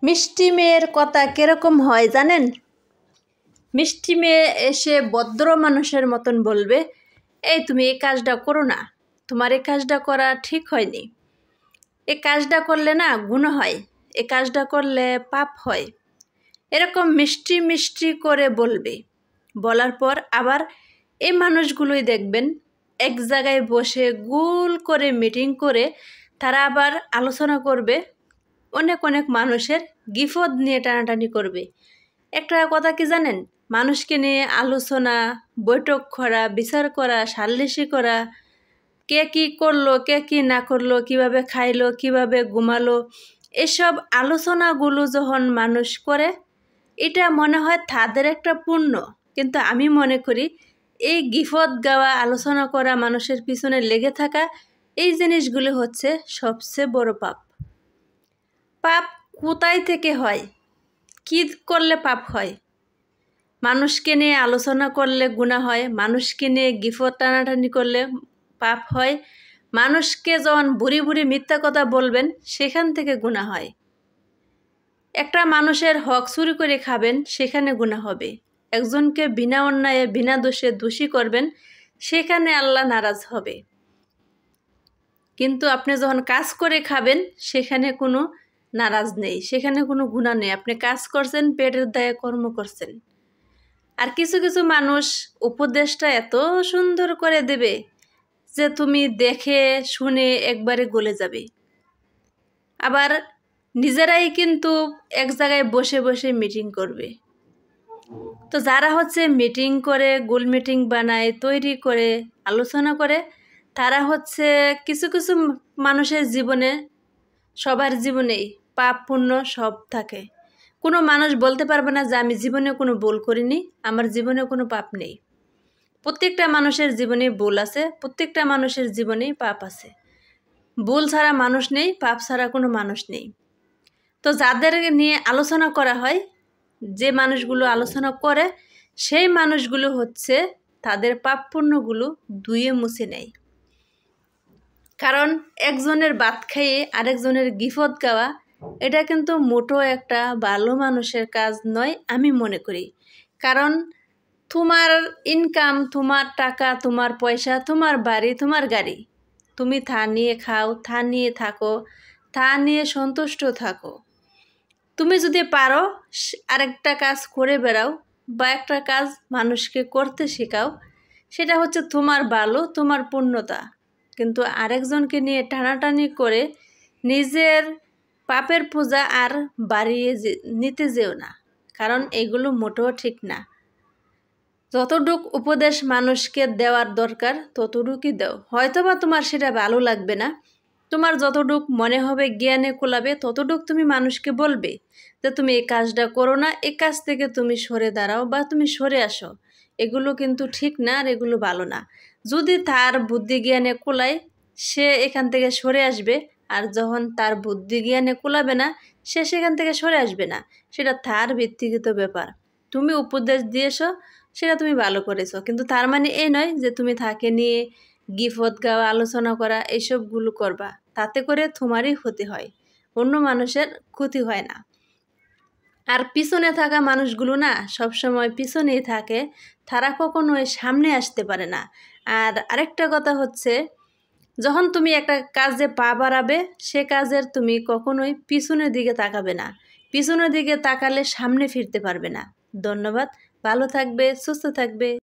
মিষ্টি মেয়ের কথা কিরকম হয় জানেন? মিষ্টি মেয়ে এসে ভদ্র মানুষের মতন বলবে, এই তুমি এই কাজটা করো না, তোমার এই কাজটা করা ঠিক হয়নি, এই কাজটা করলে না গুনাহ হয়, এই কাজটা করলে পাপ হয়। এরকম মিষ্টি মিষ্টি করে বলবে। বলার পর আবার এই মানুষগুলোই দেখবেন এক জায়গায় বসে গোল করে মিটিং করে তারা আবার আলোচনা করবে, অনেক অনেক মানুষের গিফট নিয়ে টানাটানি করবে। একটা কথা কি জানেন, মানুষকে নিয়ে আলোচনা, বৈঠক করা, বিচার করা, সালিশি করা, কে কি করলো, কে কি না করলো, কিভাবে খাইলো, কিভাবে ঘুমালো, এসব আলোচনাগুলো যখন মানুষ করে, এটা মনে হয় তাদের একটা পুণ্য। কিন্তু আমি মনে করি এই গিফট গাওয়া, আলোচনা করা, মানুষের পিছনে লেগে থাকা, এই জিনিসগুলো হচ্ছে সবচেয়ে বড় পাপ। পাপ কোথায় থেকে হয়? কি করলে পাপ হয়? মানুষকে নিয়ে আলোচনা করলে গুনাহ হয়, মানুষকে নিয়ে গিফট টানাটানি করলে পাপ হয়, মানুষকে যখন বুড়ি বুড়ি মিথ্যা কথা বলবেন সেখান থেকে গুনাহ হয়। একটা মানুষের হক চুরি করে খাবেন, সেখানে গুনাহ হবে। একজনকে বিনা অন্যায়ে বিনা দোষে দোষী করবেন, সেখানে আল্লাহ নারাজ হবে। কিন্তু আপনি যখন কাজ করে খাবেন, সেখানে কোনো নারাজ নেই, সেখানে কোনো গুনাহ নেই। আপনি কাজ করছেন, পেটের দায়ে কর্ম করছেন। আর কিছু কিছু মানুষ উপদেশটা এত সুন্দর করে দেবে যে তুমি দেখে শুনে একবারে গলে যাবে। আবার নিজেরাই কিন্তু এক জায়গায় বসে বসে মিটিং করবে। তো যারা হচ্ছে মিটিং করে, গোল মিটিং বানায়, তৈরি করে, আলোচনা করে, তারা হচ্ছে কিছু কিছু মানুষের জীবনে, সবার জীবনেই পাপ পুণ্য সব থাকে। কোনো মানুষ বলতে পারবে না যে আমি জীবনে কোনো ভুল করিনি, আমার জীবনে কোনো পাপ নেই। প্রত্যেকটা মানুষের জীবনে ভুল আছে, প্রত্যেকটা মানুষের জীবনেই পাপ আছে। ভুল ছাড়া মানুষ নেই, পাপ ছাড়া কোনো মানুষ নেই। তো যাদের নিয়ে আলোচনা করা হয়, যে মানুষগুলো আলোচনা করে, সেই মানুষগুলো হচ্ছে তাদের পাপ পুণ্যগুলো ধুয়ে মুছে নেয়। কারণ একজনের ভাত খাইয়ে আরেকজনের গিফট গাওয়া, এটা কিন্তু মোটো একটা ভালো মানুষের কাজ নয় আমি মনে করি। কারণ তোমার ইনকাম, তোমার টাকা, তোমার পয়সা, তোমার বাড়ি, তোমার গাড়ি, তুমি তা নিয়ে খাও, তা নিয়ে থাকো, তা নিয়ে সন্তুষ্ট থাকো। তুমি যদি পারো আরেকটা কাজ করে বেড়াও বা একটা কাজ মানুষকে করতে শেখাও, সেটা হচ্ছে তোমার ভালো, তোমার পূর্ণতা। কিন্তু আরেকজনকে নিয়ে টানাটানি করে নিজের পাপের পূজা আর বাড়িয়ে নিতে যেও না, কারণ এগুলো মোটেও ঠিক না। যতটুক উপদেশ মানুষকে দেওয়ার দরকার ততটুকুই দাও। হয়তোবা তোমার সেটা ভালো লাগবে না, তোমার যতটুক মনে হবে জ্ঞানে কুলাবে ততটুক তুমি মানুষকে বলবে যে তুমি এই কাজটা করো না, এই কাজ থেকে তুমি সরে দাঁড়াও বা তুমি সরে আসো। এগুলো কিন্তু ঠিক না, আর এগুলো ভালো না। যদি তার বুদ্ধি জ্ঞানে কুলায়, সে এখান থেকে সরে আসবে। আর যখন তার বুদ্ধি জ্ঞানে কুলাবে না, সে সেখান থেকে সরে আসবে না। সেটা তার ব্যক্তিগত ব্যাপার। তুমি উপদেশ দিয়েছো, সেটা তুমি ভালো করেছো, কিন্তু তার মানে এই নয় যে তুমি তাকে নিয়ে গিফট গাওয়া, আলোচনা করা, এইসবগুলো করবা। তাতে করে তোমারই ক্ষতি হয়, অন্য মানুষের ক্ষতি হয় না। আর পিছনে থাকা মানুষগুলো না সবসময় পিছনেই থাকে, তারা কখনোই সামনে আসতে পারে না। আর আরেকটা কথা হচ্ছে, যখন তুমি একটা কাজে পা বাড়াবে, সে কাজের তুমি কখনোই পিছনের দিকে তাকাবে না। পিছনের দিকে তাকালে সামনে ফিরতে পারবে না। ধন্যবাদ, ভালো থাকবে, সুস্থ থাকবে।